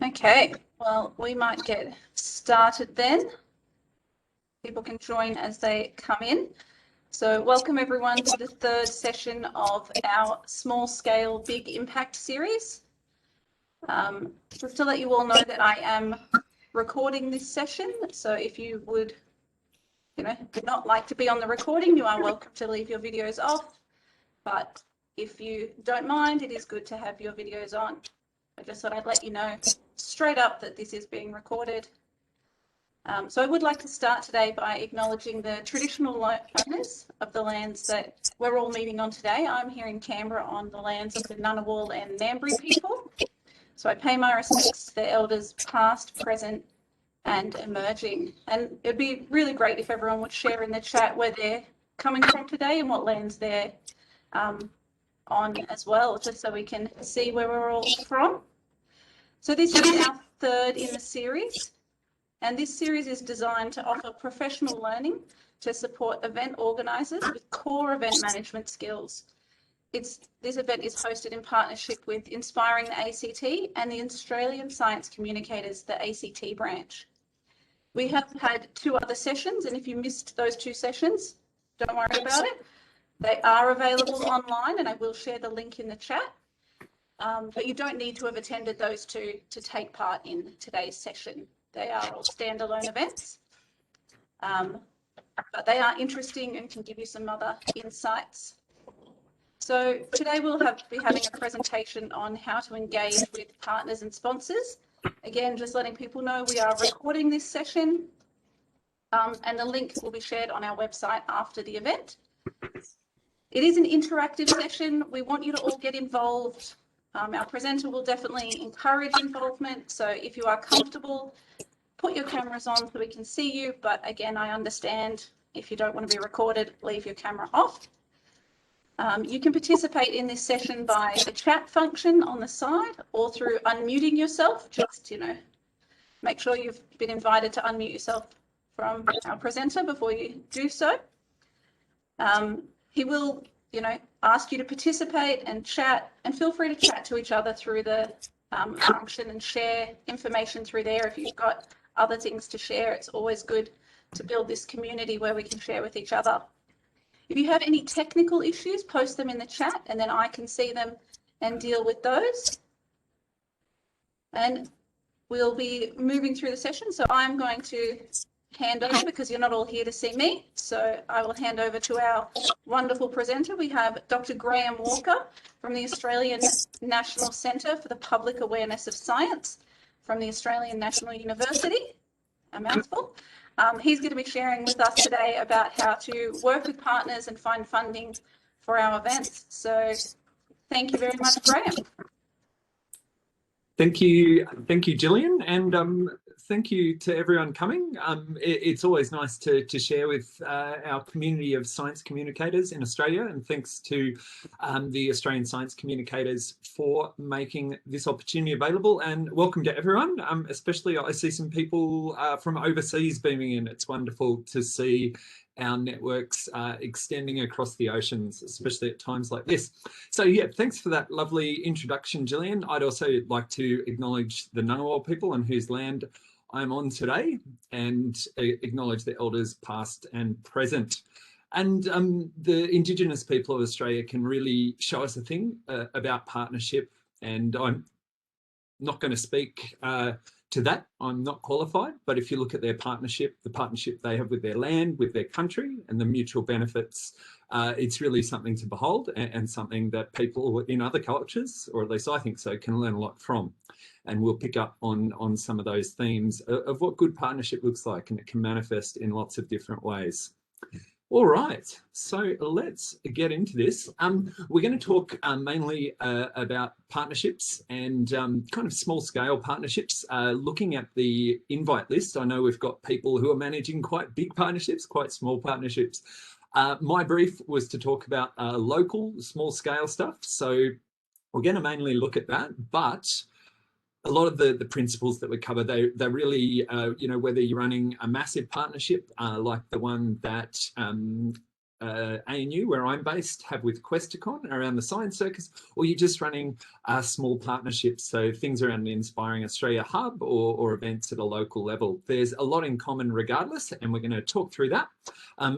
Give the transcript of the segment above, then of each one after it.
Okay, well, we might get started then. People can join as they come in. So welcome everyone to the third session of our small scale big impact series. Just to let you all know that I am recording this session. So if you would, not like to be on the recording, you are welcome to leave your videos off. But if you don't mind, it is good to have your videos on. I just thought I'd let you know straight up that this is being recorded. So I would like to start today by acknowledging the traditional owners of the lands that we're all meeting on today. I'm here in Canberra on the lands of the Ngunnawal and Ngambri people. So I pay my respects to the elders past, present and emerging. And it'd be really great if everyone would share in the chat where they're coming from today and what lands they're on as well, just so we can see where we're all from. So this is our third in the series, and this series is designed to offer professional learning to support event organisers with core event management skills. This event is hosted in partnership with Inspiring the ACT and the Australian Science Communicators, the ACT branch. We have had 2 other sessions, and if you missed those 2 sessions, don't worry about it. They are available online, and I will share the link in the chat. But you don't need to have attended those 2 to take part in today's session. They are all standalone events, but they are interesting and can give you some other insights. So today we'll be having a presentation on how to engage with partners and sponsors. Again, just letting people know we are recording this session, and the link will be shared on our website after the event. It is an interactive session. We want you to all get involved. Our presenter will definitely encourage involvement. So if you are comfortable, put your cameras on so we can see you. But again, I understand if you don't want to be recorded, leave your camera off. You can participate in this session by the chat function on the side or through unmuting yourself. Just, make sure you've been invited to unmute yourself from our presenter before you do so. He will, ask you to participate and chat, and feel free to chat to each other through the function and share information through there. If you've got other things to share, it's always good to build this community where we can share with each other. If you have any technical issues, post them in the chat and then I can see them and deal with those. And we'll be moving through the session. So I'm going to hand over, because you're not all here to see me, so I will hand over to our wonderful presenter. We have Dr. Graham Walker from the Australian National Centre for the Public Awareness of Science from the Australian National University, a mouthful. He's going to be sharing with us today about how to work with partners and find funding for our events. So thank you very much, Graham. Thank you, Gillian, and thank you to everyone coming. It's always nice to share with our community of science communicators in Australia, and thanks to the Australian Science Communicators for making this opportunity available. And welcome to everyone, especially I see some people from overseas beaming in. It's wonderful to see our networks extending across the oceans, especially at times like this. So yeah, thanks for that lovely introduction, Gillian. I'd also like to acknowledge the Ngunnawal people on whose land I'm on today, and acknowledge the elders past and present. And the Indigenous people of Australia can really show us a thing about partnership, and I'm not going to speak to that. I'm not qualified, but if you look at their partnership, the partnership they have with their land, with their country, and the mutual benefits, it's really something to behold, and something that people in other cultures, or at least I think so, can learn a lot from. And we'll pick up on some of those themes of what good partnership looks like, and it can manifest in lots of different ways. All right, so let's get into this. We're going to talk mainly about partnerships and kind of small scale partnerships, looking at the invite list. I know we've got people who are managing quite big partnerships, quite small partnerships. My brief was to talk about local small scale stuff. So we're going to mainly look at that, but a lot of the principles that we cover, they're really, whether you're running a massive partnership like the one that ANU, where I'm based, have with Questacon around the Science Circus, or you're just running small partnerships, so things around the Inspiring Australia Hub or events at a local level. There's a lot in common regardless, and we're going to talk through that.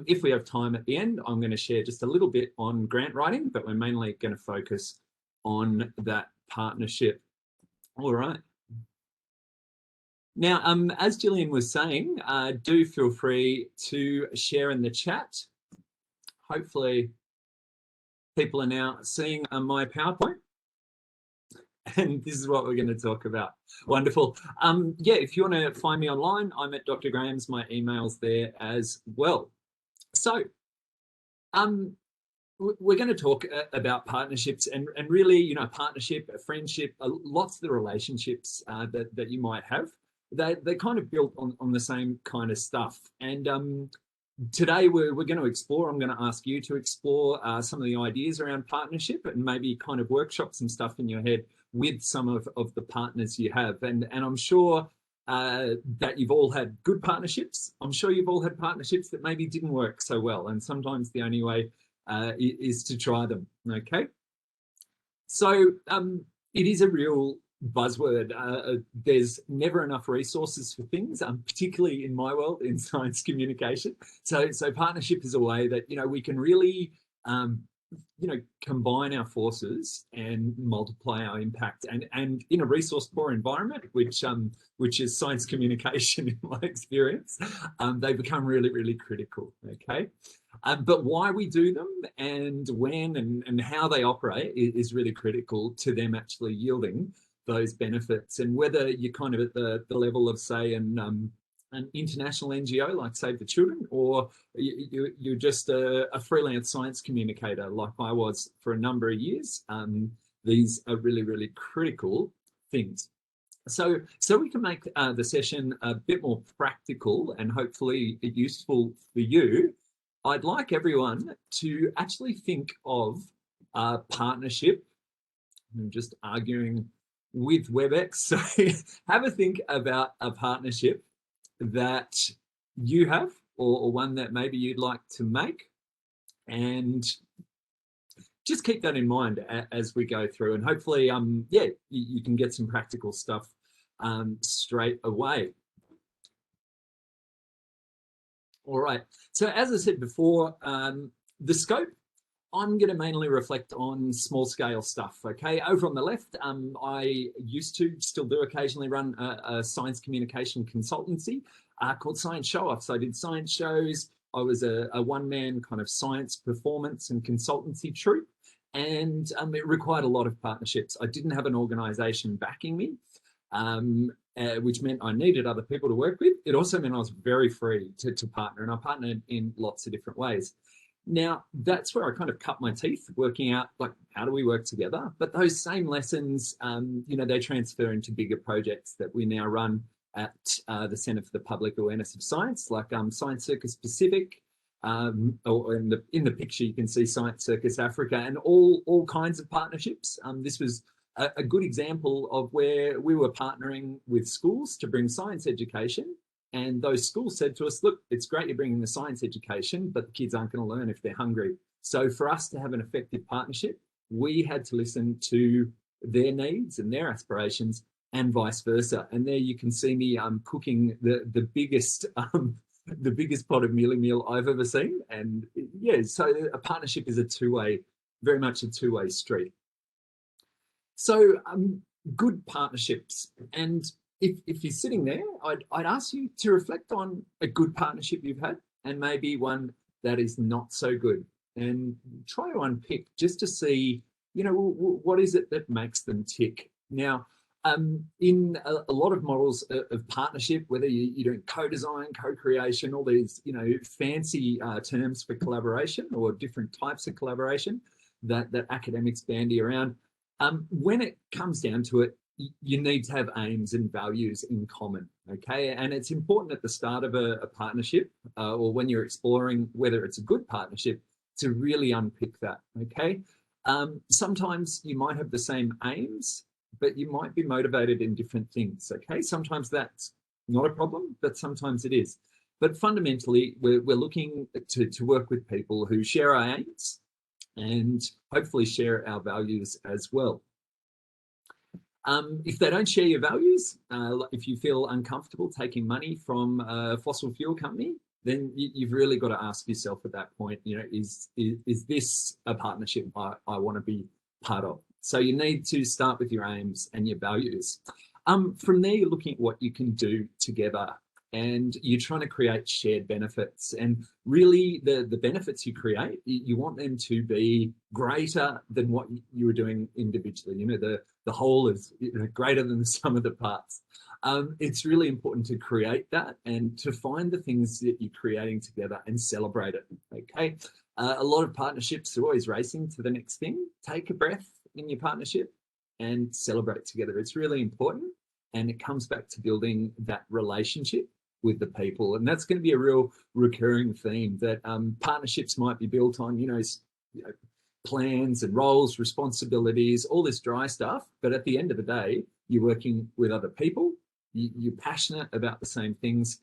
If we have time at the end, I'm going to share just a little bit on grant writing, but we're mainly going to focus on that partnership. All right. Now, as Gillian was saying, do feel free to share in the chat. Hopefully, people are now seeing my PowerPoint. And this is what we're going to talk about. Wonderful. Yeah, if you want to find me online, I'm at Dr. Graham's. My email's there as well. So, we're going to talk about partnerships and really, you know, partnership, a friendship, lots of the relationships that you might have. They're kind of built on the same kind of stuff. And today we're going to explore, I'm going to ask you to explore some of the ideas around partnership and maybe kind of workshop some stuff in your head with some of the partners you have. And I'm sure that you've all had good partnerships. I'm sure you've all had partnerships that maybe didn't work so well. And sometimes the only way is to try them, okay? So it is a real buzzword. There's never enough resources for things, particularly in my world, in science communication. So partnership is a way that, you know, we can really, you know, combine our forces and multiply our impact. And in a resource poor environment, which is science communication in my experience, they become really, really critical, okay? But why we do them and when and how they operate is really critical to them actually yielding those benefits. And whether you're kind of at the level of, say, an international NGO like Save the Children, or you're just a freelance science communicator like I was for a number of years, these are really, really critical things. So we can make the session a bit more practical and hopefully useful for you. I'd like everyone to actually think of a partnership. I'm just arguing with WebEx. So have a think about a partnership that you have or one that maybe you'd like to make, and just keep that in mind as we go through, and hopefully yeah, you can get some practical stuff straight away. All right, so as I said before, the scope, I'm going to mainly reflect on small scale stuff, okay? Over on the left, I used to, still do occasionally run a science communication consultancy called Science Show Off. So I did science shows. I was a one-man kind of science performance and consultancy troupe, and it required a lot of partnerships. I didn't have an organization backing me, which meant I needed other people to work with. It also meant I was very free to partner, and I partnered in lots of different ways. Now, that's where I kind of cut my teeth working out, like, how do we work together? But those same lessons, you know, they transfer into bigger projects that we now run at the Centre for the Public Awareness of Science, like Science Circus Pacific, or in the picture you can see Science Circus Africa, and all kinds of partnerships. This was a good example of where we were partnering with schools to bring science education. And those schools said to us, look, it's great you're bringing the science education, but the kids aren't going to learn if they're hungry. So for us to have an effective partnership, we had to listen to their needs and their aspirations, and vice versa. And there you can see me cooking the biggest pot of meal I've ever seen. And yeah, so a partnership is a two-way, very much a two-way street. So good partnerships. And if you're sitting there, I'd ask you to reflect on a good partnership you've had and maybe one that is not so good, and try to unpick just to see, you know, what is it that makes them tick. Now, in a lot of models of partnership, whether you're doing co-design, co-creation, all these, you know, fancy terms for collaboration or different types of collaboration that academics bandy around, when it comes down to it, you need to have aims and values in common, okay? And it's important at the start of a partnership or when you're exploring whether it's a good partnership to really unpick that, okay? Sometimes you might have the same aims, but you might be motivated in different things, okay? Sometimes that's not a problem, but sometimes it is. But fundamentally, we're looking to work with people who share our aims and hopefully share our values as well. If they don't share your values, if you feel uncomfortable taking money from a fossil fuel company, then you've really got to ask yourself at that point, you know, is this a partnership I want to be part of? So you need to start with your aims and your values. From there, you're looking at what you can do together, and you're trying to create shared benefits. And really, the benefits you create, you want them to be greater than what you were doing individually. You know, the whole is, you know, greater than the sum of the parts. It's really important to create that and to find the things that you're creating together and celebrate it. Okay, a lot of partnerships are always racing to the next thing. Take a breath in your partnership and celebrate together. It's really important, and it comes back to building that relationship with the people. And that's going to be a real recurring theme, that partnerships might be built on, you know, plans and roles, responsibilities, all this dry stuff. But at the end of the day, you're working with other people. You're passionate about the same things.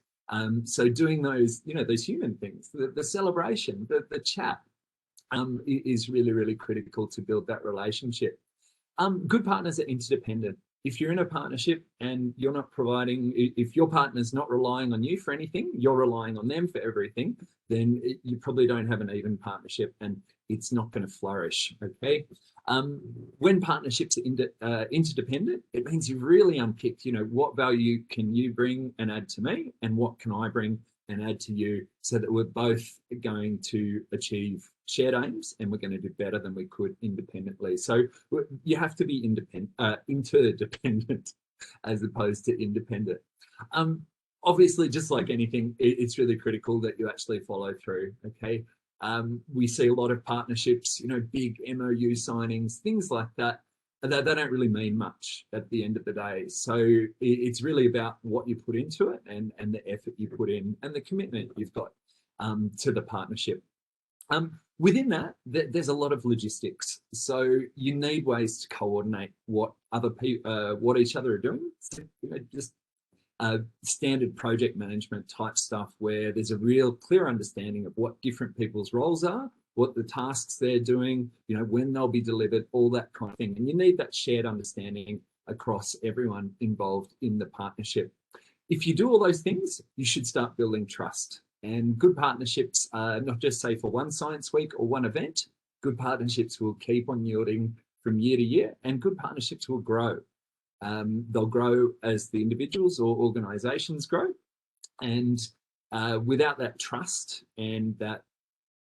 So doing those, you know, those human things, the celebration, the chat, is really, really critical to build that relationship. Good partners are interdependent. If you're in a partnership and you're not providing, if your partner's not relying on you for anything, you're relying on them for everything, then you probably don't have an even partnership, and it's not going to flourish. Okay. When partnerships are interdependent, it means you've really unpicked, you know, what value can you bring and add to me, and what can I bring and add to you, so that we're both going to achieve shared aims and we're going to do better than we could independently. So you have to be interdependent as opposed to independent. Obviously, just like anything, it's really critical that you actually follow through. Okay. We see a lot of partnerships, you know, big MOU signings, things like that. They don't really mean much at the end of the day. So it's really about what you put into it, and the effort you put in, and the commitment you've got to the partnership. Within that, there's a lot of logistics. So you need ways to coordinate what other people, what each other are doing. So, you know, just standard project management type stuff, where there's a real clear understanding of what different people's roles are, what the tasks they're doing, you know, when they'll be delivered, all that kind of thing. And you need that shared understanding across everyone involved in the partnership. If you do all those things, you should start building trust. And good partnerships are not just, say, for one science week or one event. Good partnerships will keep on yielding from year to year, and good partnerships will grow. They'll grow as the individuals or organizations grow. And without that trust and that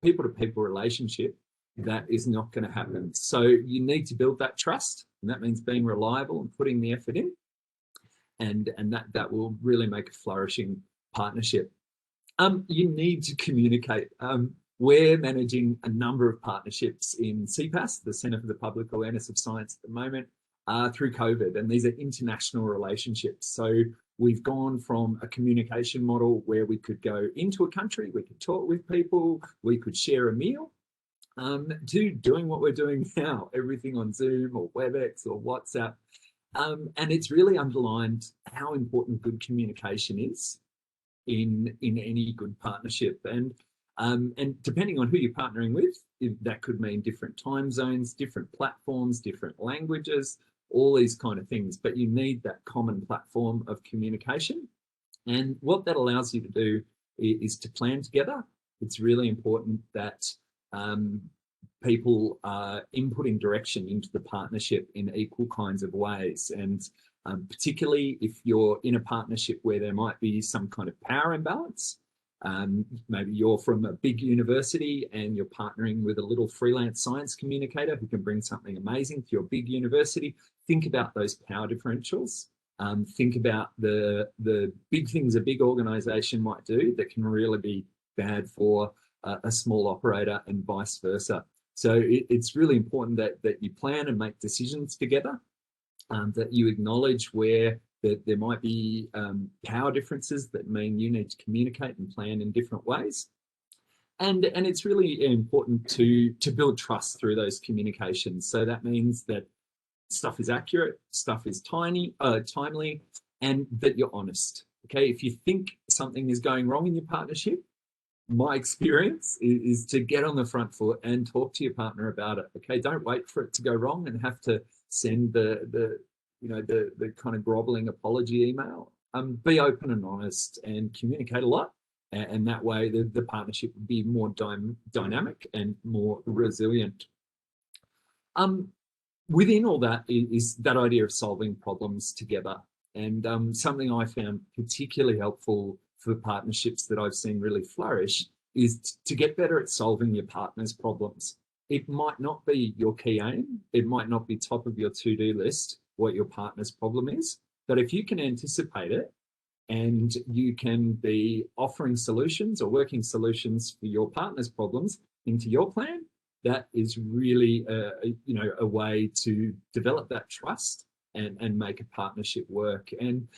people-to-people relationship, that is not going to happen. So you need to build that trust, and that means being reliable and putting the effort in, and that will really make a flourishing partnership. You need to communicate. We're managing a number of partnerships in CPAS, the Centre for the Public Awareness of Science, at the moment, through COVID, and these are international relationships. So we've gone from a communication model where we could go into a country, we could talk with people, we could share a meal, to doing what we're doing now, everything on Zoom or WebEx or WhatsApp. And it's really underlined how important good communication is in any good partnership. And depending on who you're partnering with, that could mean different time zones, different platforms, different languages, all these kind of things. But you need that common platform of communication. And what that allows you to do is to plan together. It's really important that people are inputting direction into the partnership in equal kinds of ways. And particularly if you're in a partnership where there might be some kind of power imbalance, maybe you're from a big university and you're partnering with a little freelance science communicator who can bring something amazing to your big university. Think about those power differentials. Think about the big things a big organization might do that can really be bad for a small operator, and vice versa. So it's really important that you plan and make decisions together, that you acknowledge where there might be power differences that mean you need to communicate and plan in different ways. And it's really important to build trust through those communications. So that means that stuff is accurate, stuff is timely, and that you're honest. Okay, if you think something is going wrong in your partnership, my experience is to get on the front foot and talk to your partner about it. Okay, don't wait for it to go wrong and have to send the kind of groveling apology email. Be open and honest and communicate a lot, and that way the partnership will be more dynamic and more resilient. Within all that is that idea of solving problems together, and something I found particularly helpful for partnerships that I've seen really flourish is to get better at solving your partner's problems. It might not be your key aim, it might not be top of your to-do list what your partner's problem is, but if you can anticipate it and you can be offering solutions or working solutions for your partner's problems into your plan, that is really a way to develop that trust and make a partnership work. And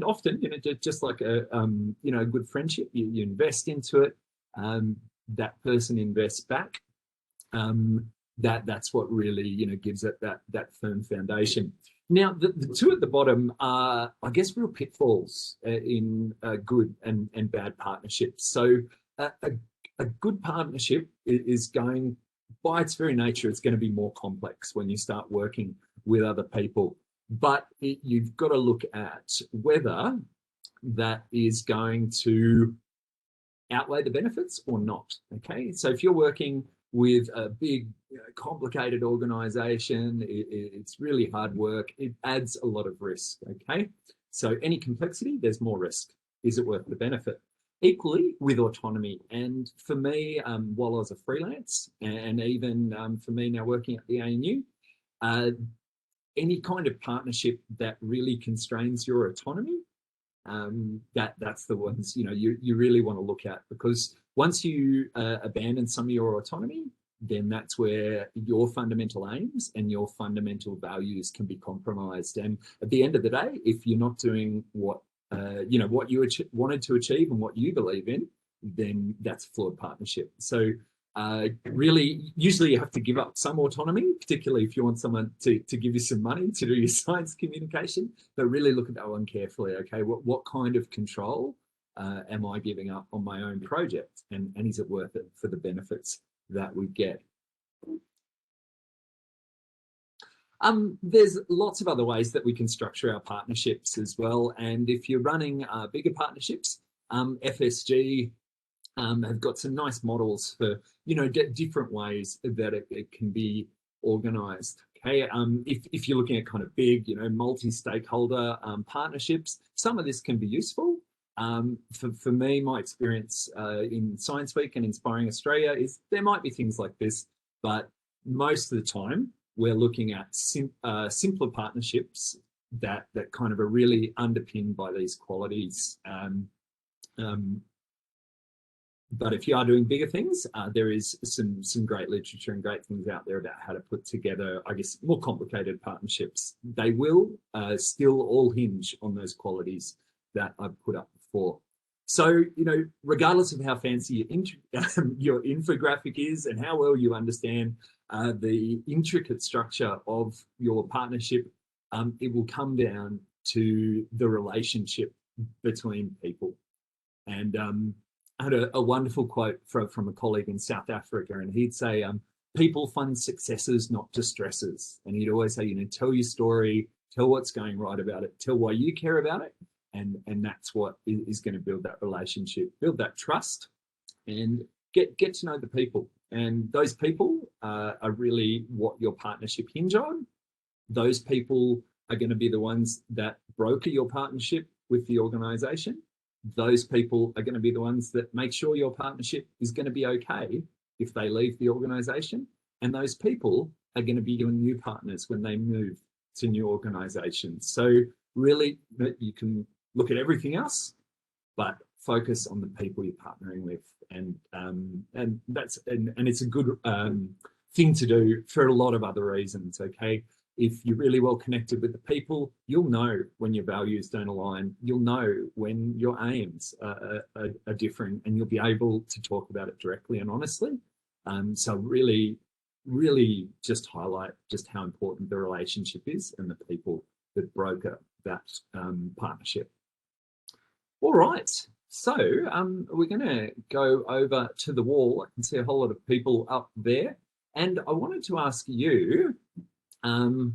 often, just like a good friendship, you invest into it, that person invests back. That's what really gives it that firm foundation. Now, the two at the bottom are, I guess, real pitfalls in good and bad partnerships. So a good partnership is going, by its very nature, it's going to be more complex when you start working with other people. But you've got to look at whether that is going to outweigh the benefits or not. Okay, so if you're working with a big, complicated organization, it's really hard work. It adds a lot of risk. Okay, so any complexity, there's more risk. Is it worth the benefit? Equally with autonomy. And for me, while I was a freelance, and even for me now working at the ANU, any kind of partnership that really constrains your autonomy, that's the ones you really want to look at, because once you abandon some of your autonomy, then that's where your fundamental aims and your fundamental values can be compromised. And at the end of the day, if you're not doing what what you wanted to achieve and what you believe in, then that's a flawed partnership. So really, usually you have to give up some autonomy, particularly if you want someone to give you some money to do your science communication, but really look at that one carefully. Okay, what kind of control am I giving up on my own project, and is it worth it for the benefits that we get? There's lots of other ways that we can structure our partnerships as well. And if you're running bigger partnerships, FSG have got some nice models for, different ways that it can be organized. Okay, if you're looking at kind of big, multi-stakeholder partnerships, some of this can be useful. For me, my experience in Science Week and Inspiring Australia is there might be things like this, but most of the time, we're looking at simpler partnerships that kind of are really underpinned by these qualities. But if you are doing bigger things, there is some great literature and great things out there about how to put together, I guess, more complicated partnerships. They will still all hinge on those qualities that I've put up before. So, regardless of how fancy your infographic is and how well you understand the intricate structure of your partnership, it will come down to the relationship between people. And I had a wonderful quote from a colleague in South Africa, and he'd say, people fund successes, not distresses. And he'd always say, tell your story, tell what's going right about it, tell why you care about it. And that's what is going to build that relationship, build that trust, and get to know the people. And those people are really what your partnership hinge on. Those people are going to be the ones that broker your partnership with the organization. Those people are going to be the ones that make sure your partnership is going to be okay if they leave the organization. And those people are going to be your new partners when they move to new organizations. So really, you can look at everything else, but focus on the people you're partnering with, and it's a good thing to do for a lot of other reasons. Okay, if you're really well connected with the people, you'll know when your values don't align. You'll know when your aims are different, and you'll be able to talk about it directly and honestly. So really just highlight just how important the relationship is and the people that broker that partnership. All right, So we're going to go over to the wall. I can see a whole lot of people up there. And I wanted to ask you about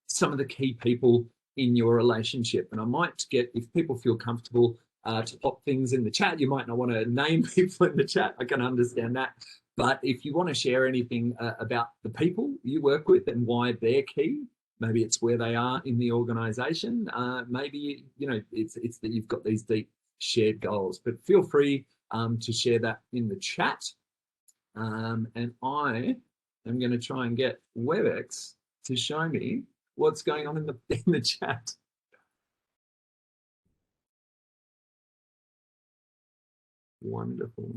some of the key people in your relationship. And I might get, if people feel comfortable to pop things in the chat, you might not want to name people in the chat. I can understand that. But if you want to share anything about the people you work with and why they're key, maybe it's where they are in the organization. Maybe, you know, it's that you've got these deep shared goals, but feel free to share that in the chat. And I am going to try and get WebEx to show me what's going on in the chat. Wonderful.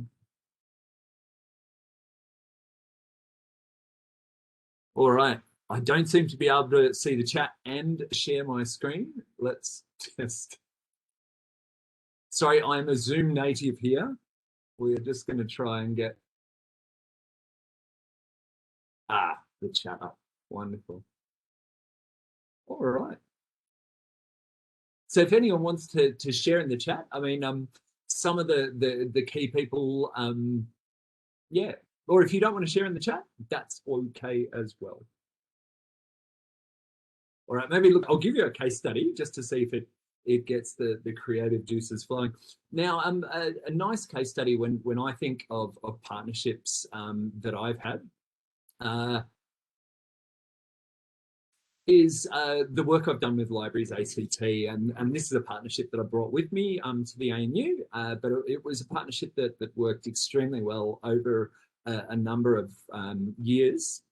All right. I don't seem to be able to see the chat and share my screen. Let's test. Sorry, I'm a Zoom native here. We're just going to try and get the chat up. Wonderful. All right. So if anyone wants to share in the chat, I mean, some of the key people, yeah. Or if you don't want to share in the chat, that's okay as well. All right, maybe look, I'll give you a case study just to see if it gets the creative juices flowing. Now, a nice case study when I think of partnerships that I've had is the work I've done with Libraries ACT, and this is a partnership that I brought with me to the ANU, but it was a partnership that worked extremely well over a number of years.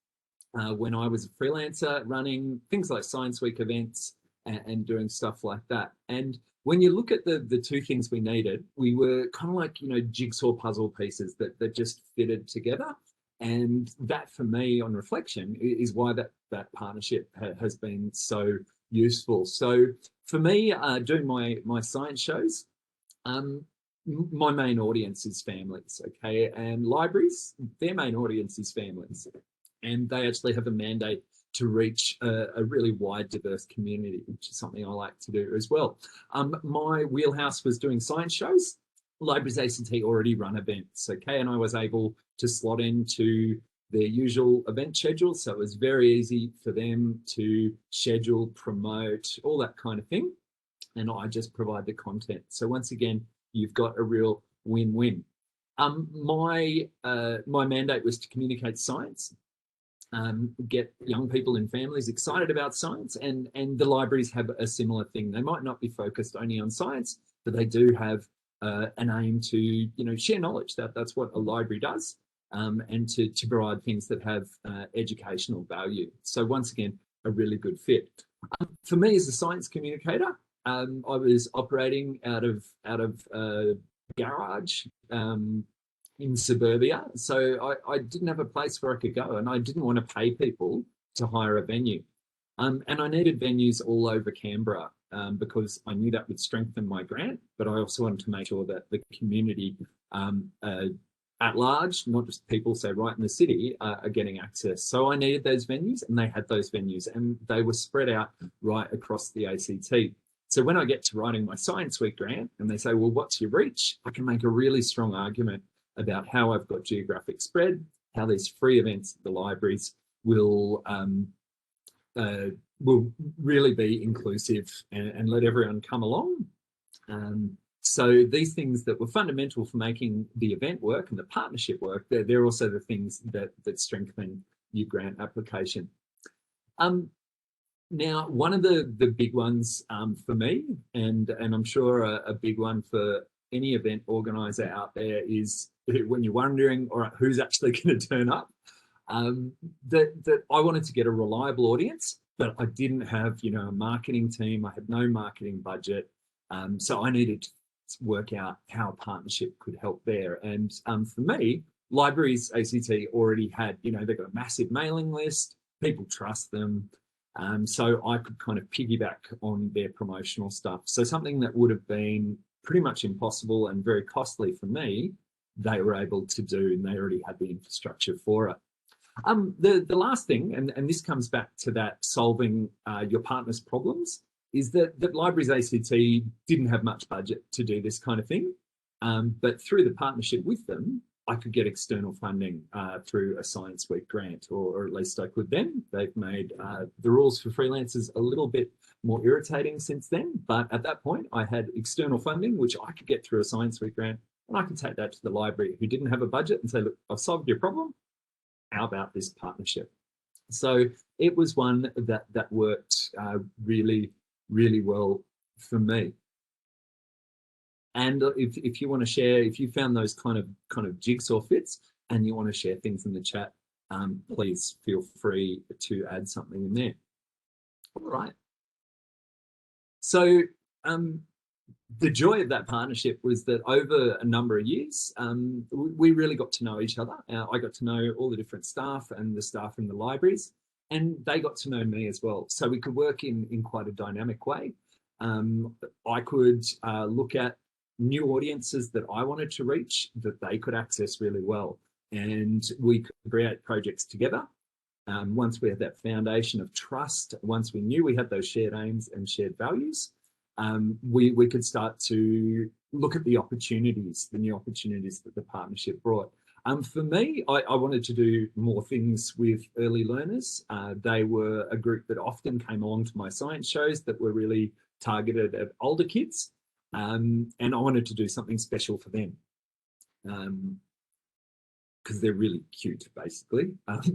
When I was a freelancer running things like Science Week events and doing stuff like that. And when you look at the two things we needed, we were kind of like, you know, jigsaw puzzle pieces that just fitted together. And that, for me, on reflection, is why that partnership has been so useful. So for me, doing my science shows, my main audience is families, okay? And libraries, their main audience is families. And they actually have a mandate to reach a really wide, diverse community, which is something I like to do as well. My wheelhouse was doing science shows. Libraries ACT already run events, okay? And I was able to slot into their usual event schedule. So it was very easy for them to schedule, promote, all that kind of thing. And I just provide the content. So once again, you've got a real win-win. My mandate was to communicate science, get young people and families excited about science, and the libraries have a similar thing. They might not be focused only on science, but they do have an aim to, you know, share knowledge. That's what a library does, and to provide things that have educational value. So once again, a really good fit. For me as a science communicator, I was operating out of a garage in suburbia, so I didn't have a place where I could go, and I didn't want to pay people to hire a venue. And I needed venues all over Canberra because I knew that would strengthen my grant, but I also wanted to make sure that the community at large, not just people, say, right in the city, are getting access. So I needed those venues, and they had those venues, and they were spread out right across the ACT. So when I get to writing my Science Week grant and they say, well, what's your reach? I can make a really strong argument about how I've got geographic spread, how these free events at the libraries will really be inclusive and let everyone come along. So these things that were fundamental for making the event work and the partnership work, they're also the things that strengthen your grant application. Now, one of the big ones for me, and I'm sure a big one for any event organizer out there, is when you're wondering, all right, who's actually going to turn up, that I wanted to get a reliable audience, but I didn't have, you know, a marketing team. I had no marketing budget. So I needed to work out how a partnership could help there. And for me, Libraries ACT already had, you know, they've got a massive mailing list, people trust them. So I could kind of piggyback on their promotional stuff. So something that would have been pretty much impossible and very costly for me, they were able to do, and they already had the infrastructure for it. The last thing, and this comes back to that solving your partner's problems, is that Libraries ACT didn't have much budget to do this kind of thing. But through the partnership with them, I could get external funding through a Science Week grant, or at least I could then. They've made the rules for freelancers a little bit more irritating since then. But at that point, I had external funding, which I could get through a Science Week grant. And I could take that to the library who didn't have a budget and say, look, I've solved your problem. How about this partnership? So it was one that worked really, really well for me. And if you want to share, if you found those kind of jigsaw fits and you want to share things in the chat, please feel free to add something in there. All right. So the joy of that partnership was that over a number of years, we really got to know each other. I got to know all the different staff and the staff in the libraries, and they got to know me as well. So we could work in quite a dynamic way. I could look at new audiences that I wanted to reach that they could access really well. And we could create projects together. Once we had that foundation of trust, once we knew we had those shared aims and shared values, we could start to look at the opportunities, the new opportunities that the partnership brought. For me, I wanted to do more things with early learners. They were a group that often came along to my science shows that were really targeted at older kids. And I wanted to do something special for them because they're really cute, basically.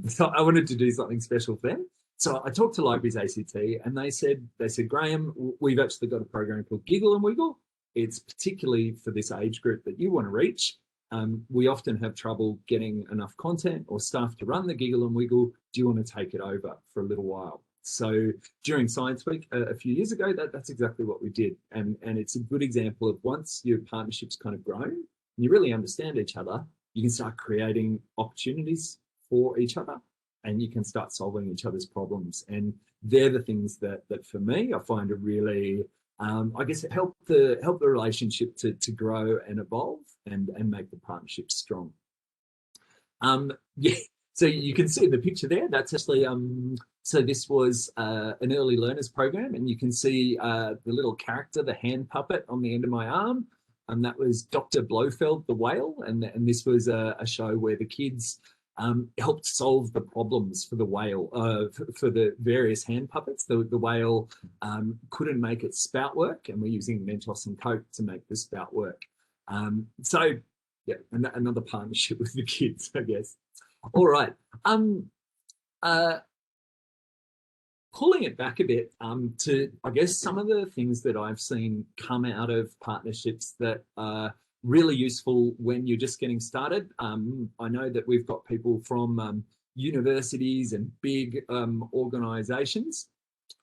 So I wanted to do something special for them. So I talked to Libraries ACT, and they said, Graham, we've actually got a program called Giggle and Wiggle. It's particularly for this age group that you want to reach. We often have trouble getting enough content or staff to run the Giggle and Wiggle. Do you want to take it over for a little while? So during Science Week a few years ago, that's exactly what we did. And it's a good example of once your partnership's kind of grown and you really understand each other, you can start creating opportunities for each other and you can start solving each other's problems. And they're the things that for me, I find are really, I guess, help the relationship to grow and evolve and make the partnership strong. Yeah. So you can see in the picture there, that's actually, so this was an early learners program, and you can see the little character, the hand puppet on the end of my arm, and that was Dr. Blofeld the whale, and this was a show where the kids helped solve the problems for the whale, for the various hand puppets. The whale couldn't make its spout work, and we're using Mentos and Coke to make the spout work. So yeah, another partnership with the kids, I guess. All right. Pulling it back a bit to, I guess, some of the things that I've seen come out of partnerships that are really useful when you're just getting started. I know that we've got people from universities and big organizations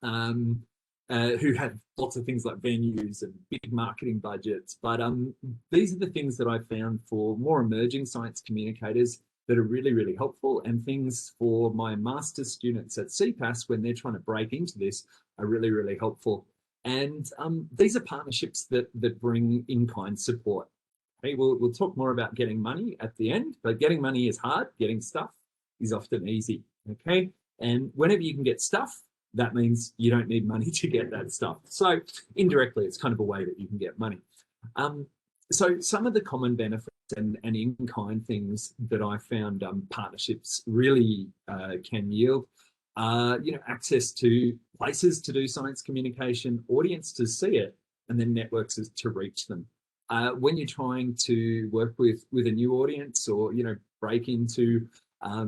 who have lots of things like venues and big marketing budgets. But these are the things that I found for more emerging science communicators that are really, really helpful, and things for my master's students at CPAS when they're trying to break into this are really, really helpful. And these are partnerships that bring in-kind support. Okay, we'll talk more about getting money at the end, but getting money is hard. Getting stuff is often easy, okay? And whenever you can get stuff, that means you don't need money to get that stuff. So indirectly, it's kind of a way that you can get money. So some of the common benefits and in-kind things that I found partnerships really can yield are, access to places to do science communication, audience to see it, and then networks to reach them. When you're trying to work with a new audience or, break into a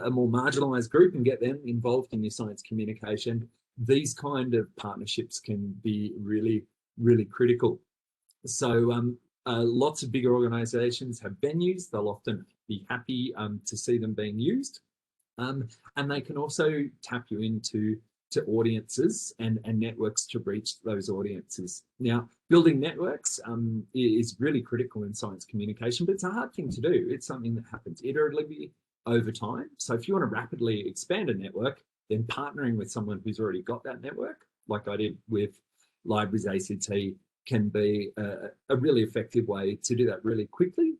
more marginalized group and get them involved in your science communication, these kind of partnerships can be really, really critical. So lots of bigger organizations have venues. They'll often be happy to see them being used. And they can also tap you into audiences and networks to reach those audiences. Now, building networks is really critical in science communication, but it's a hard thing to do. It's something that happens iteratively over time. So if you want to rapidly expand a network, then partnering with someone who's already got that network, like I did with Libraries ACT, can be a really effective way to do that really quickly.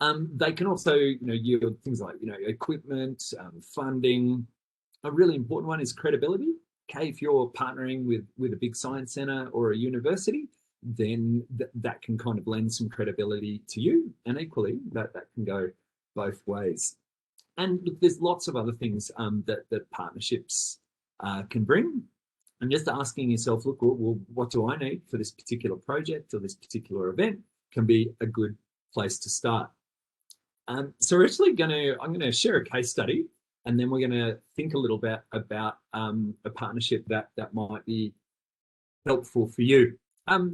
They can also, yield things like, equipment, funding. A really important one is credibility. Okay, if you're partnering with a big science center or a university, then that can kind of lend some credibility to you, and equally that can go both ways. And look, there's lots of other things that partnerships can bring. And just asking yourself, look, well, what do I need for this particular project or this particular event can be a good place to start. So we're actually I'm going to share a case study, and then we're going to think a little bit about a partnership that might be helpful for you.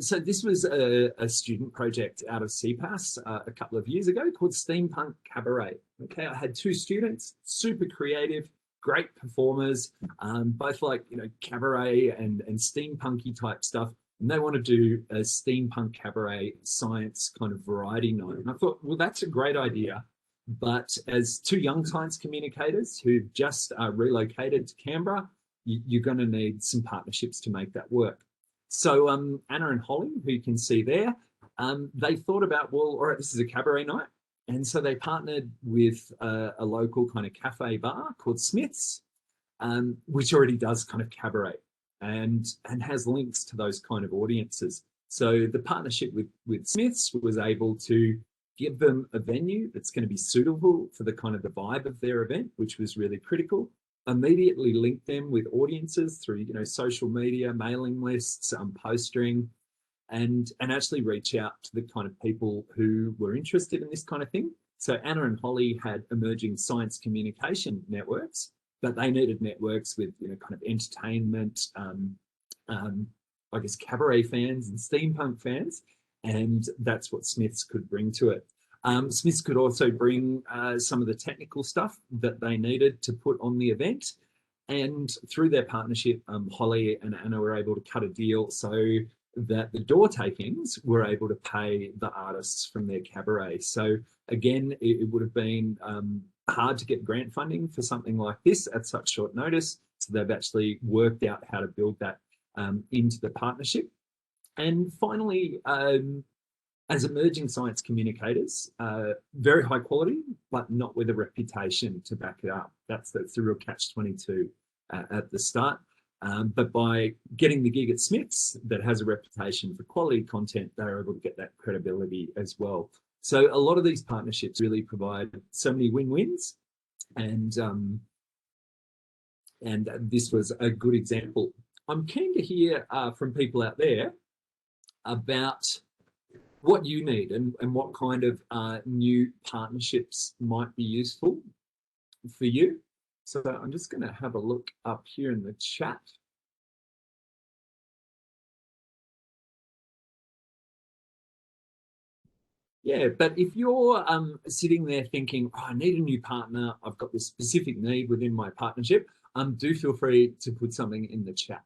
So this was a student project out of CPAS a couple of years ago called Steampunk Cabaret. Okay, I had 2 students, super creative, great performers, both like, you know, cabaret and steampunky type stuff. And they want to do a steampunk cabaret science kind of variety night. And I thought, well, that's a great idea. But as 2 young science communicators who've just relocated to Canberra, you're going to need some partnerships to make that work. So Anna and Holly, who you can see there, they thought about, well, all right, this is a cabaret night. And so they partnered with a local kind of cafe bar called Smith's, which already does kind of cabaret and has links to those kind of audiences. So the partnership with Smith's was able to give them a venue that's going to be suitable for the kind of the vibe of their event, which was really critical. Immediately link them with audiences through, you know, social media, mailing lists, postering, and actually reach out to the kind of people who were interested in this kind of thing. So Anna and Holly had emerging science communication networks, but they needed networks with, you know, kind of entertainment, I guess cabaret fans and steampunk fans, and that's what Smiths could bring to it. Smiths could also bring some of the technical stuff that they needed to put on the event. And through their partnership, Holly and Anna were able to cut a deal so that the door takings were able to pay the artists from their cabaret. So again, it would have been hard to get grant funding for something like this at such short notice. So they've actually worked out how to build that into the partnership. And finally, as emerging science communicators, very high quality, but not with a reputation to back it up. That's the real catch-22 at the start. But by getting the gig at Smith's that has a reputation for quality content, they're able to get that credibility as well. So a lot of these partnerships really provide so many win-wins, and this was a good example. I'm keen to hear from people out there about what you need and what kind of new partnerships might be useful for you. So I'm just going to have a look up here in the chat. Yeah, but if you're sitting there thinking, oh, I need a new partner, I've got this specific need within my partnership, do feel free to put something in the chat.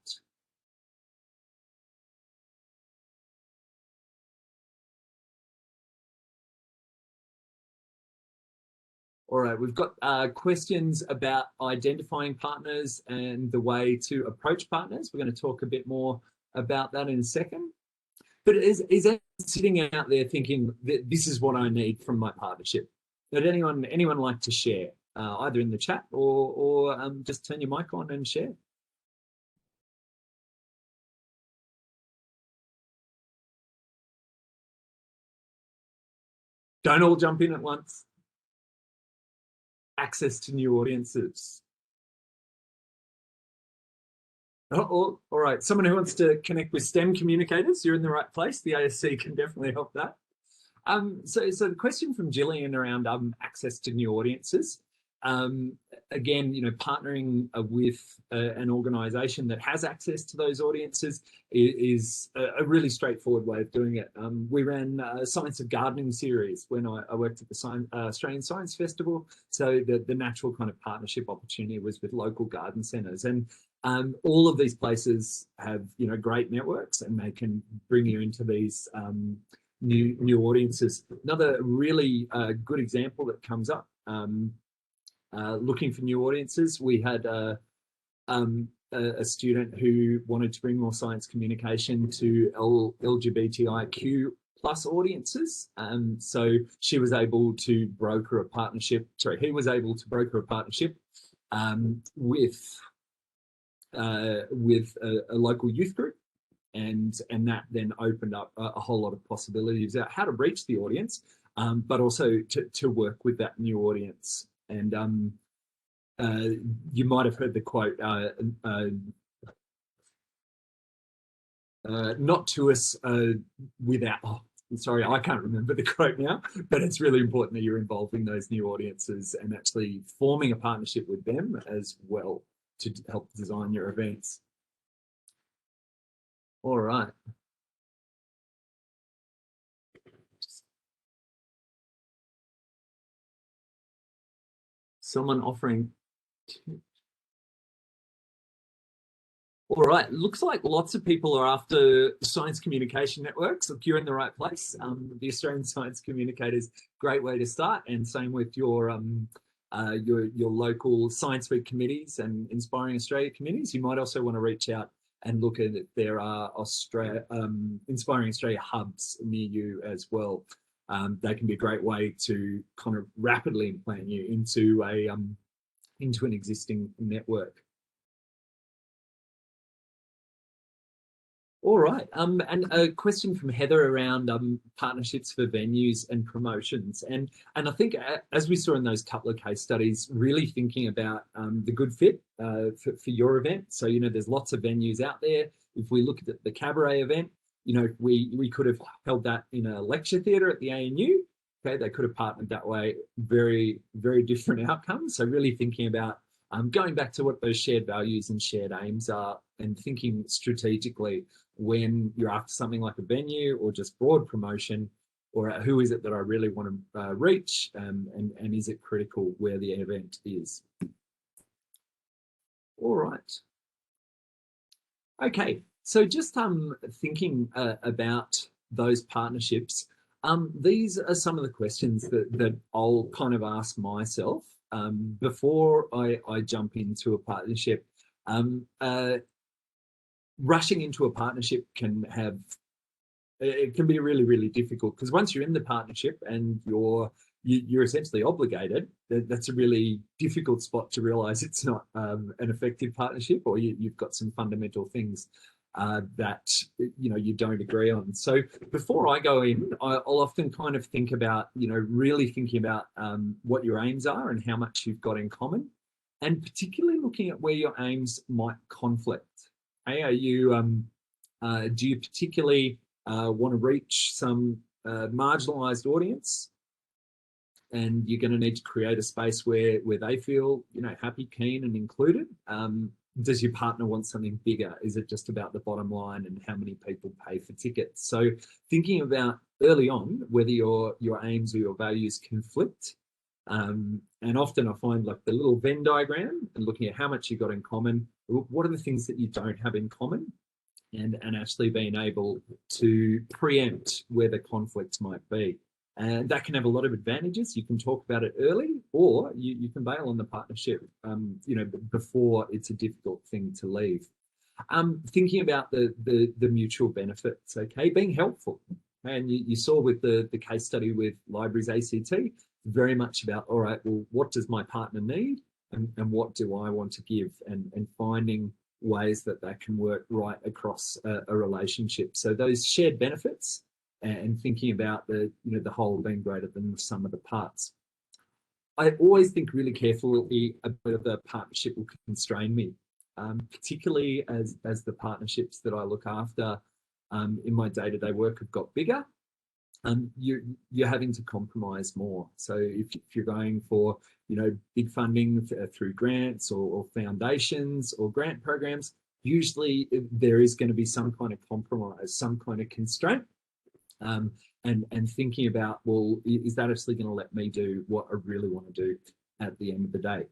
All right, we've got questions about identifying partners and the way to approach partners. We're going to talk a bit more about that in a second. But is anyone sitting out there thinking that this is what I need from my partnership? Would anyone like to share, either in the chat or just turn your mic on and share? Don't all jump in at once. Access to new audiences. Oh, all right. Someone who wants to connect with STEM communicators, you're in the right place. The ASC can definitely help that. So the question from Gillian around access to new audiences. Again, you know, partnering with an organisation that has access to those audiences is a really straightforward way of doing it. We ran a Science of Gardening series when I worked at the Australian Science Festival. So the natural kind of partnership opportunity was with local garden centres, and all of these places have, you know, great networks, and they can bring you into these new audiences. Another really good example that comes up. Looking for new audiences, we had a student who wanted to bring more science communication to LGBTIQ plus audiences. So she was able to broker a partnership. Sorry, he was able to broker a partnership with with a local youth group, and that then opened up a whole lot of possibilities about how to reach the audience, but also to work with that new audience. And you might have heard the quote, not to us without, oh, sorry, I can't remember the quote now, but it's really important that you're involving those new audiences and actually forming a partnership with them as well to help design your events. All right. Someone offering. All right, looks like lots of people are after science communication networks. Look, you're in the right place. The Australian Science Communicators, great way to start, and same with your local Science Week committees and Inspiring Australia committees. You might also want to reach out and look at if there are Inspiring Australia hubs near you as well. They can be a great way to kind of rapidly implant you into an existing network. All right. And a question from Heather around partnerships for venues and promotions. And I think as we saw in those couple of case studies, really thinking about the good fit for your event. So, you know, there's lots of venues out there. If we look at the cabaret event, you know, we could have held that in a lecture theatre at the ANU. Okay, they could have partnered that way. Very, very different outcomes. So really thinking about going back to what those shared values and shared aims are, and thinking strategically when you're after something like a venue or just broad promotion, or who is it that I really want to reach, and is it critical where the event is. All right. Okay, so just thinking about those partnerships, these are some of the questions that I'll kind of ask myself before I jump into a partnership. Rushing into a partnership can be really, really difficult, because once you're in the partnership and you're essentially obligated, that's a really difficult spot to realize it's not an effective partnership, or you've got some fundamental things that you don't agree on. So before I go in, I'll often kind of think about, really thinking about what your aims are and how much you've got in common, and particularly looking at where your aims might conflict. Hey, do you particularly want to reach some marginalized audience, and you're going to need to create a space where they feel happy, keen, and included? Does your partner want something bigger? Is it just about the bottom line and how many people pay for tickets? So thinking about early on whether your aims or your values conflict. And often I find, like, the little Venn diagram and looking at how much you got in common, what are the things that you don't have in common, and actually being able to preempt where the conflicts might be. And that can have a lot of advantages. You can talk about it early, or you can bail on the partnership, before it's a difficult thing to leave. Thinking about the mutual benefits, okay, being helpful. And you saw with the case study with Libraries ACT, very much about, all right, well, what does my partner need, and what do I want to give, and finding ways that can work right across a relationship. So those shared benefits, and thinking about the whole being greater than the sum of the parts. I always think really carefully about whether the partnership will constrain me, particularly as the partnerships that I look after in my day-to-day work have got bigger. You're having to compromise more. So if you're going for big funding through grants or foundations or grant programs, usually there is going to be some kind of compromise, some kind of constraint, and thinking about, well, is that actually going to let me do what I really want to do at the end of the day?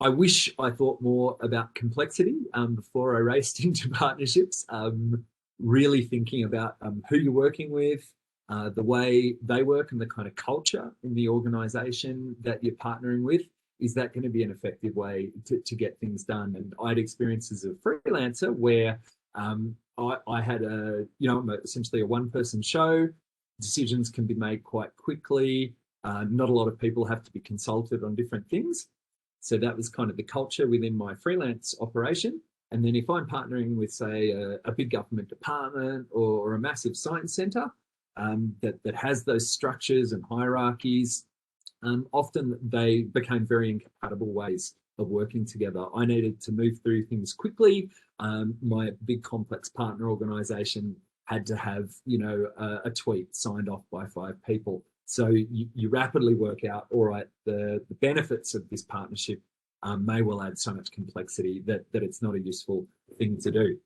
I wish I thought more about complexity before I raced into partnerships. Really thinking about who you're working with, the way they work, and the kind of culture in the organisation that you're partnering with. Is that going to be an effective way to get things done? And I had experiences as a freelancer where I had I'm essentially a one-person show. Decisions can be made quite quickly. Not a lot of people have to be consulted on different things. So that was kind of the culture within my freelance operation. And then if I'm partnering with, say, a big government department or a massive science centre that has those structures and hierarchies, often they became very incompatible ways of working together. I needed to move through things quickly. My big complex partner organisation had to have, a tweet signed off by 5 people. So you rapidly work out, all right, the benefits of this partnership may well add so much complexity that it's not a useful thing to do.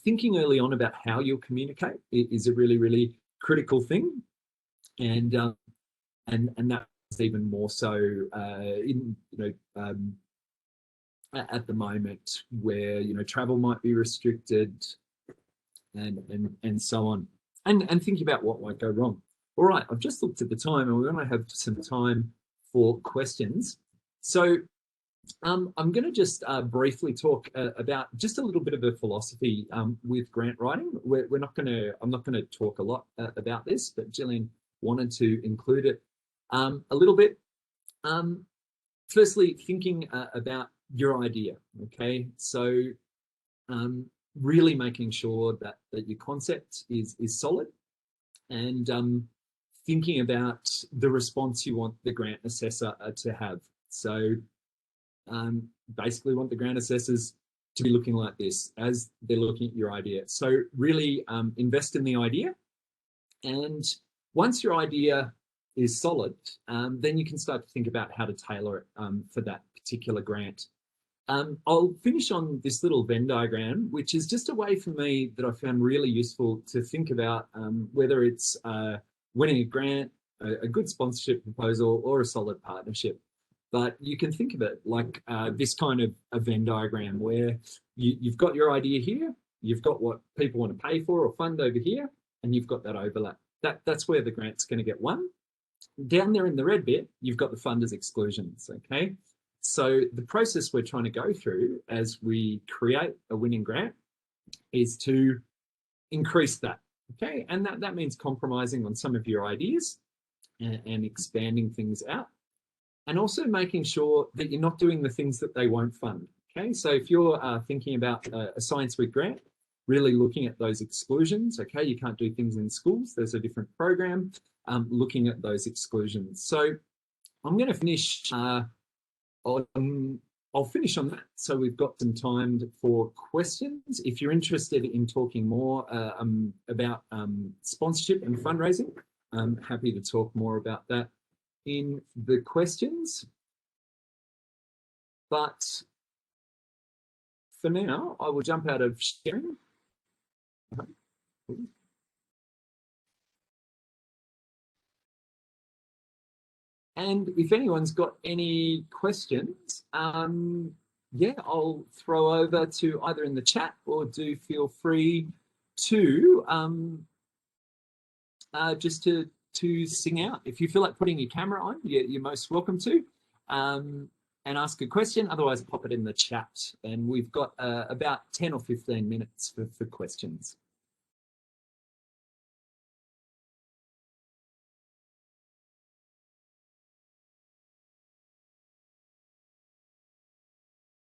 Thinking early on about how you'll communicate is a really, really critical thing. And that's even more so at the moment where travel might be restricted and so on, and thinking about what might go wrong. All right, I've just looked at the time and we're going to have some time for questions. So I'm going to just briefly talk about just a little bit of a philosophy with grant writing. I'm not going to talk a lot about this, but Gillian wanted to include it a little bit. Firstly, thinking about your idea. Okay, so really making sure that your concept is solid, and thinking about the response you want the grant assessor to have. So basically want the grant assessors to be looking like this as they're looking at your idea. So really invest in the idea, and once your idea is solid, then you can start to think about how to tailor it for that particular grant. I'll finish on this little Venn diagram, which is just a way for me that I found really useful to think about whether it's winning a grant, a good sponsorship proposal, or a solid partnership. But you can think of it like this kind of a Venn diagram where you've got your idea here, you've got what people want to pay for or fund over here, and you've got that overlap. That's where the grant's going to get won. Down there in the red bit, you've got the funders' exclusions, okay? So the process we're trying to go through as we create a winning grant is to increase that, okay? And that means compromising on some of your ideas and expanding things out, and also making sure that you're not doing the things that they won't fund, okay? So if you're thinking about a Science Week grant, really looking at those exclusions, okay? You can't do things in schools, there's a different program, looking at those exclusions. So I'm going to finish I'll finish on that. So we've got some time for questions. If you're interested in talking more about sponsorship and fundraising, I'm happy to talk more about that in the questions. But for now, I will jump out of sharing. And if anyone's got any questions, yeah, I'll throw over to either in the chat or do feel free to just to sing out. If you feel like putting your camera on, you're most welcome to, and ask a question. Otherwise, pop it in the chat. And we've got about 10 or 15 minutes for questions.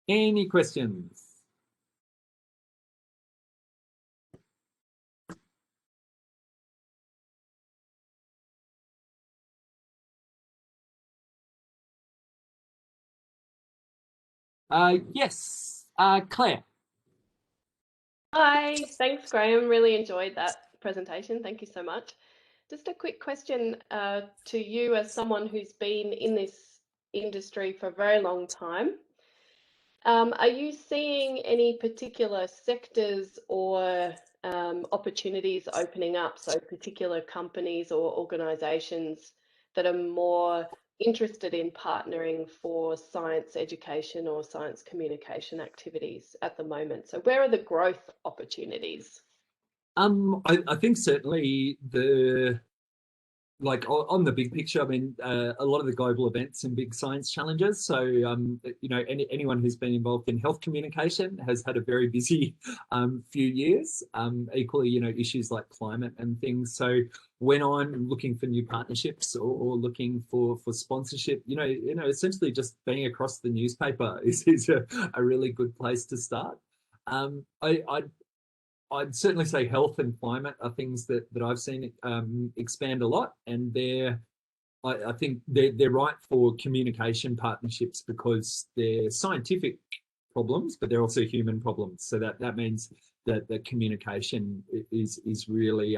Any questions? Yes, Claire. Hi, thanks, Graham. Really enjoyed that presentation. Thank you so much. Just a quick question to you as someone who's been in this industry for a very long time. Are you seeing any particular sectors or opportunities opening up, so particular companies or organisations that are more interested in partnering for science education or science communication activities at the moment? So where are the growth opportunities? I think certainly the like on the big picture, I mean, a lot of the global events and big science challenges. So, you know, anyone who's been involved in health communication has had a very busy few years. Equally, you know, issues like climate and things. So when I'm looking for new partnerships or looking for sponsorship, you know, essentially just being across the newspaper is a really good place to start. I'd certainly say health and climate are things that I've seen expand a lot, and I think they're right for communication partnerships because they're scientific problems, but they're also human problems. So that means that the communication is really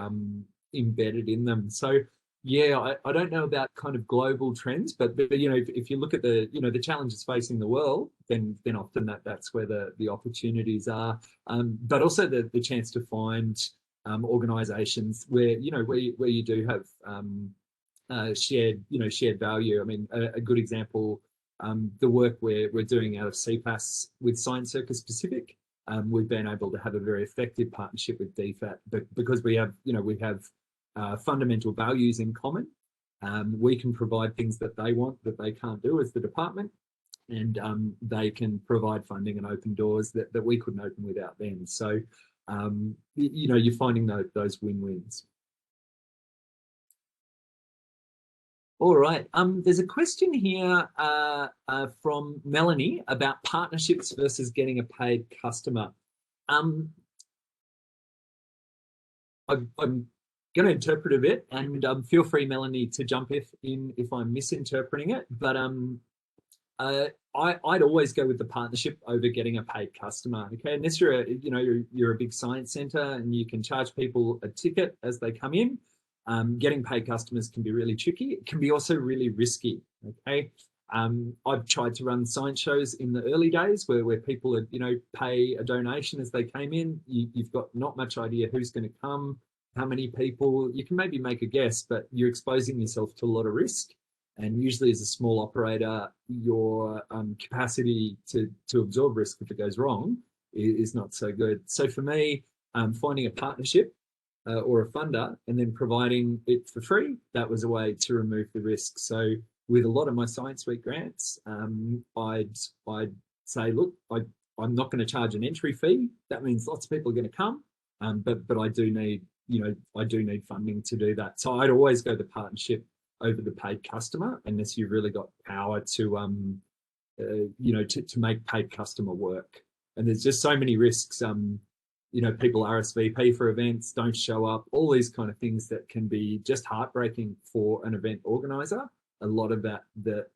embedded in them. So yeah, I don't know about kind of global trends, but you know, if you look at the, you know, the challenges facing the world, then often that's where the opportunities are. But also the chance to find organisations where, you know, where you do have shared value. I mean, a good example, the work we're doing out of CPAS with Science Circus Pacific. We've been able to have a very effective partnership with DFAT, but because we have fundamental values in common. We can provide things that they want that they can't do as the department, and they can provide funding and open doors that we couldn't open without them. So, you know, you're finding those win-wins. All right. There's a question here from Melanie about partnerships versus getting a paid customer. I'm going to interpret a bit, and feel free, Melanie, to jump in if I'm misinterpreting it. But I'd always go with the partnership over getting a paid customer. Okay, unless you're a big science centre and you can charge people a ticket as they come in. Getting paid customers can be really tricky. It can be also really risky. Okay. I've tried to run science shows in the early days where people would, you know, pay a donation as they came in. You've got not much idea who's going to come, how many people. You can maybe make a guess, but you're exposing yourself to a lot of risk. And usually as a small operator, your capacity to absorb risk if it goes wrong is not so good. So for me, finding a partnership or a funder and then providing it for free, that was a way to remove the risk. So with a lot of my Science Week grants, I'd say, look, I'm not going to charge an entry fee. That means lots of people are going to come, but I do need, you know, I do need funding to do that. So I'd always go the partnership over the paid customer, unless you've really got power to, you know, to make paid customer work. And there's just so many risks. You know, people RSVP for events, don't show up, all these kind of things that can be just heartbreaking for an event organizer. A lot of that, the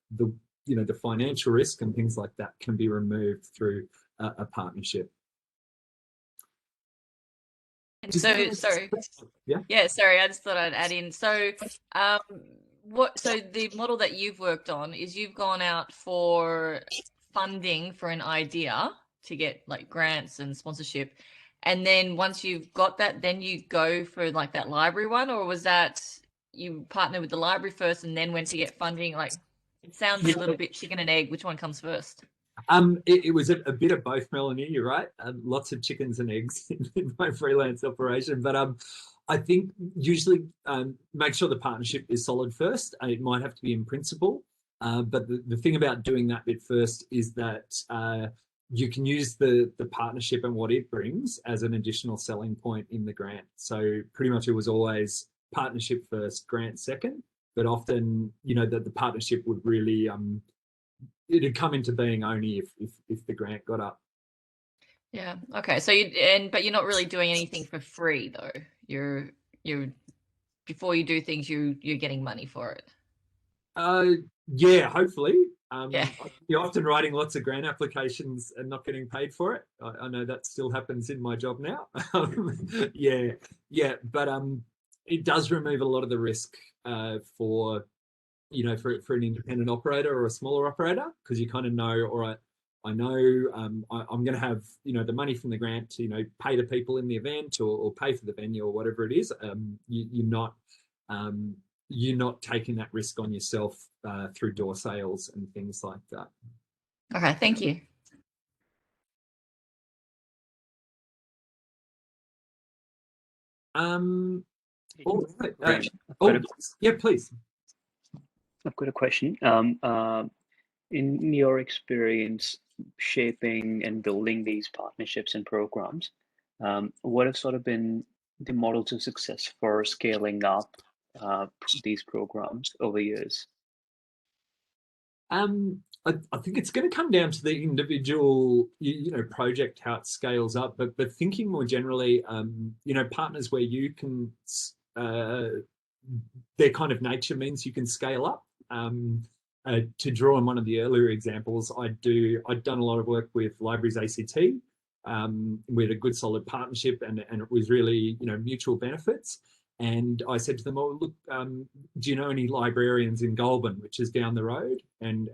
you know, the financial risk and things like that can be removed through a partnership. And so, sorry. Yeah, sorry, I just thought I'd add in. So, so the model that you've worked on is you've gone out for funding for an idea to get like grants and sponsorship. And then once you've got that, then you go for like that library one, or was that you partner with the library first and then went to get funding? Like, it sounds a little bit chicken and egg. Which one comes first? It was a bit of both, Melanie. You're right. Lots of chickens and eggs in my freelance operation, but I think usually make sure the partnership is solid first. It might have to be in principle, but the thing about doing that bit first is that you can use the partnership and what it brings as an additional selling point in the grant. So pretty much it was always partnership first, grant second, but often, you know, that the partnership would really, it'd come into being only if the grant got up. Yeah. Okay. So but you're not really doing anything for free though. You're before you do things, you're getting money for it. Yeah, hopefully. Yeah. You're often writing lots of grant applications and not getting paid for it. I know that still happens in my job now. Yeah, but it does remove a lot of the risk for, you know, for an independent operator or a smaller operator, because you kind of know, all right, I know I'm going to have, you know, the money from the grant to, you know, pay the people in the event or pay for the venue or whatever it is. You're not taking that risk on yourself through door sales and things like that. Okay, thank you. All right. Graham, yeah, please. I've got a question. In your experience shaping and building these partnerships and programs, what have sort of been the models of success for scaling up these programs over years? I think it's going to come down to the individual, project, how it scales up. But thinking more generally, partners where you can, their kind of nature means you can scale up. To draw on one of the earlier examples, I'd done a lot of work with Libraries ACT. We had a good solid partnership, and it was really mutual benefits. And I said to them, "Oh, look, do you know any librarians in Goulburn, which is down the road?" And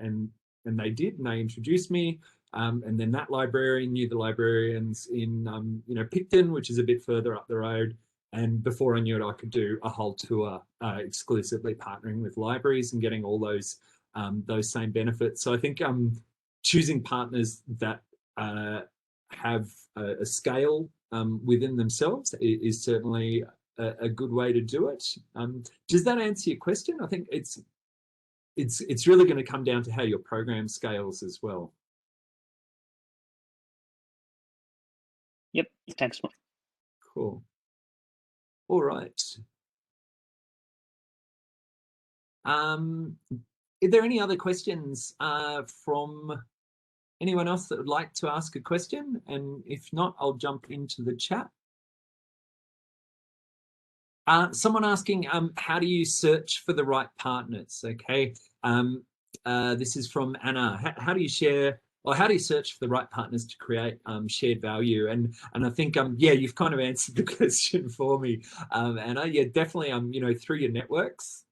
they did, and they introduced me. And then that librarian knew the librarians in Picton, which is a bit further up the road. And before I knew it, I could do a whole tour exclusively partnering with libraries and getting all those same benefits. So I think choosing partners that have a scale within themselves is certainly a good way to do it. Does that answer your question? I think it's really going to come down to how your program scales as well. Yep, thanks. Cool. All right. Are there any other questions from anyone else that would like to ask a question? And if not, I'll jump into the chat. Someone asking, how do you search for the right partners? Okay, this is from Anna. How do you share, or how do you search for the right partners to create shared value? And I think, yeah, you've kind of answered the question for me, Anna. Yeah, definitely, through your networks,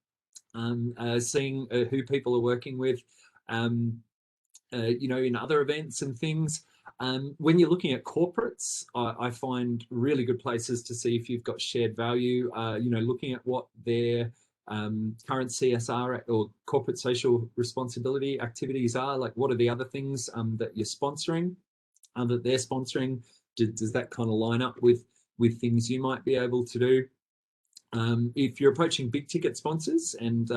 seeing who people are working with, in other events and things. When you're looking at corporates, I find really good places to see if you've got shared value, looking at what their current CSR or corporate social responsibility activities are, like what are the other things that you're sponsoring, that they're sponsoring. Does that kind of line up with things you might be able to do? If you're approaching big ticket sponsors, and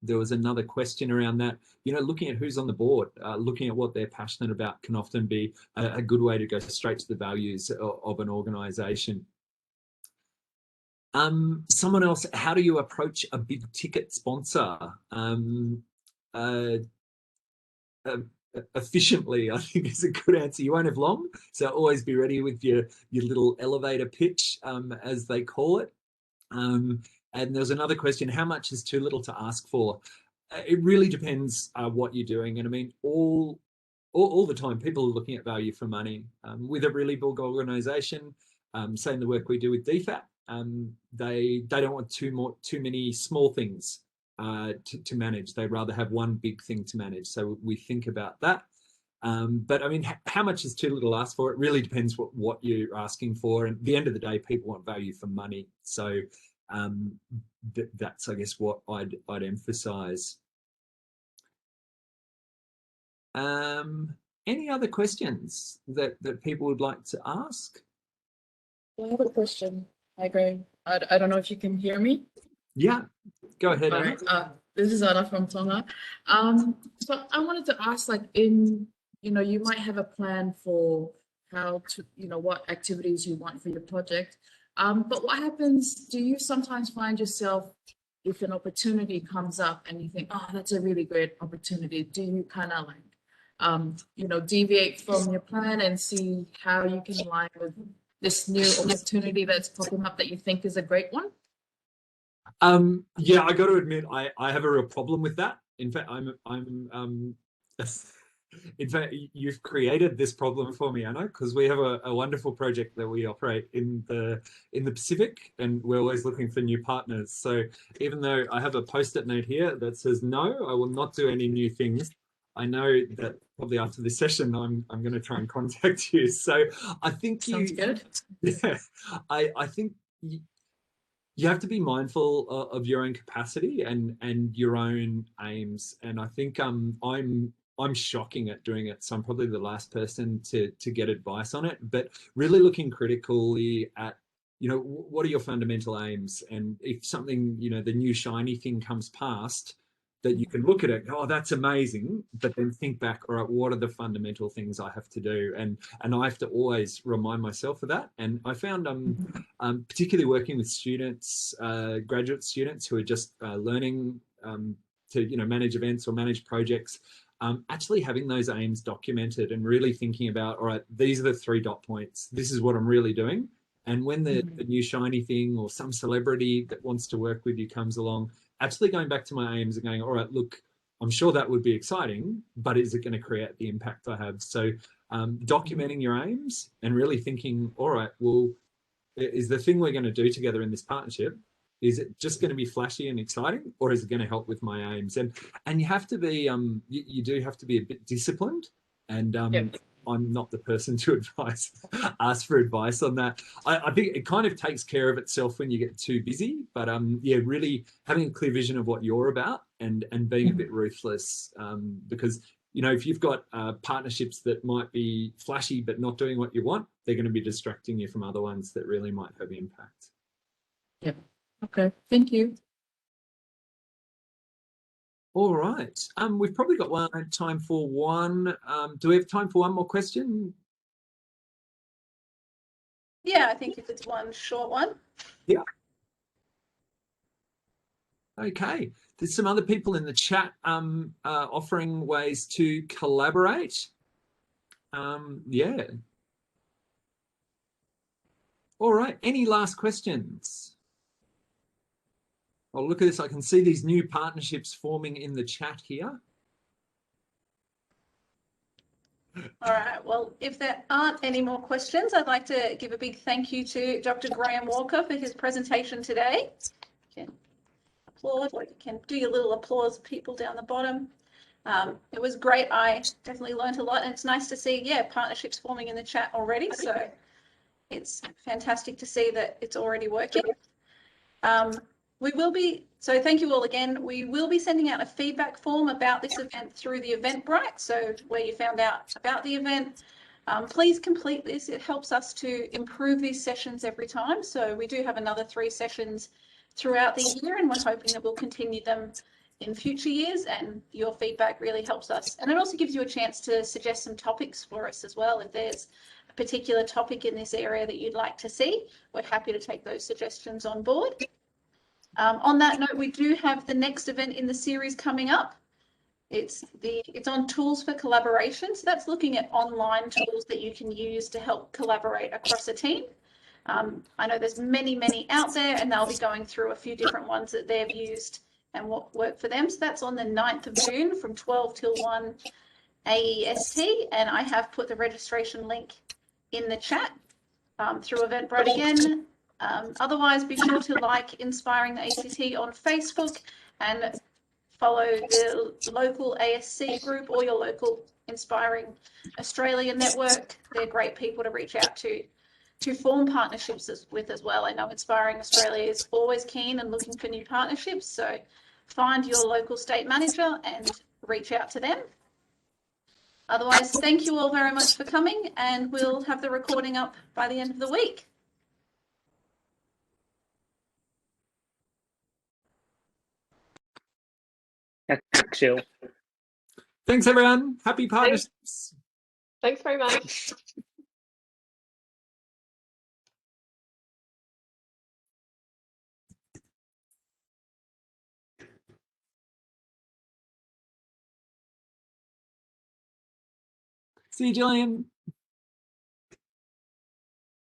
there was another question around that, looking at who's on the board, looking at what they're passionate about can often be a good way to go straight to the values of an organization. Someone else, how do you approach a big ticket sponsor? Efficiently, I think is a good answer. You won't have long, so always be ready with your little elevator pitch, as they call it. And there's another question, how much is too little to ask for? It really depends what you're doing. And I mean, all the time, people are looking at value for money. With a really big organization, saying the work we do with DFAT, they don't want too many small things to manage. They'd rather have one big thing to manage. So we think about that. But I mean, how much is too little to ask for? It really depends what you're asking for. And at the end of the day, people want value for money. So that's, I guess, what I'd emphasize. Any other questions that people would like to ask? I have a question. Hi, Graham. I don't know if you can hear me. Yeah, go ahead. All right. This is Anna from Tonga. So I wanted to ask, like, you might have a plan for how to, what activities you want for your project. But what happens, do you sometimes find yourself, if an opportunity comes up and you think, oh, that's a really great opportunity, do you kind of deviate from your plan and see how you can align with this new opportunity that's popping up that you think is a great one? Yeah, I got to admit, I have a real problem with that. In fact, in fact, you've created this problem for me, Anna, because we have a wonderful project that we operate in the Pacific, and we're always looking for new partners. So even though I have a post-it note here that says, no, I will not do any new things, I know that probably after this session, I'm going to try and contact you. So I think Sounds good. Yeah, I think you have to be mindful of your own capacity and your own aims. And I think I'm shocking at doing it, so I'm probably the last person to get advice on it. But really looking critically at you know, what are your fundamental aims? And if something, you know, the new shiny thing comes past, that you can look at it, oh, that's amazing, but then think back, all right, what are the fundamental things I have to do? And I have to always remind myself of that. And I found, particularly working with students, graduate students who are just learning to, you know, manage events or manage projects, actually having those aims documented and really thinking about, all right, these are the 3 dot points. This is what I'm really doing. And when the new shiny thing or some celebrity that wants to work with you comes along, absolutely going back to my aims and going, all right, look, I'm sure that would be exciting, but is it going to create the impact I have? So documenting your aims and really thinking, all right, well, is the thing we're going to do together in this partnership, is it just going to be flashy and exciting, or is it going to help with my aims? And you have to be, you do have to be a bit disciplined. And I'm not the person to ask for advice on that. I think it kind of takes care of itself when you get too busy. But yeah, really having a clear vision of what you're about and being a bit ruthless, because, you know, if you've got partnerships that might be flashy but not doing what you want, they're going to be distracting you from other ones that really might have impact. Yeah. Okay. Thank you. All right. We've probably got time for one. Do we have time for one more question? Yeah, I think if it's one short one. Yeah. Okay. There's some other people in the chat offering ways to collaborate. Yeah. All right. Any last questions? Oh, look at this. I can see these new partnerships forming in the chat here. All right, well, if there aren't any more questions, I'd like to give a big thank you to Dr. Graham Walker for his presentation today. You can applaud, or you can do your little applause people down the bottom. It was great. I definitely learned a lot, and it's nice to see, yeah, partnerships forming in the chat already. So it's fantastic to see that it's already working. So thank you all again. We will be sending out a feedback form about this event through the Eventbrite. So where you found out about the event, please complete this. It helps us to improve these sessions every time. So we do have another 3 sessions throughout the year, and we're hoping that we'll continue them in future years, and your feedback really helps us. And it also gives you a chance to suggest some topics for us as well. If there's a particular topic in this area that you'd like to see, we're happy to take those suggestions on board. On that note, we do have the next event in the series coming up. It's on tools for collaboration. So that's looking at online tools that you can use to help collaborate across a team. I know there's many out there, and they'll be going through a few different ones that they've used and what worked for them. So that's on the 9th of June from 12 till 1 AEST. And I have put the registration link in the chat through Eventbrite again. Otherwise, be sure to like Inspiring the ACT on Facebook and follow the local ASC group or your local Inspiring Australia network. They're great people to reach out to form partnerships with as well. I know Inspiring Australia is always keen and looking for new partnerships, so find your local state manager and reach out to them. Otherwise, thank you all very much for coming, and we'll have the recording up by the end of the week. Thanks, Jill. Thanks, everyone. Happy partnerships. Thanks very much. See you, Gillian.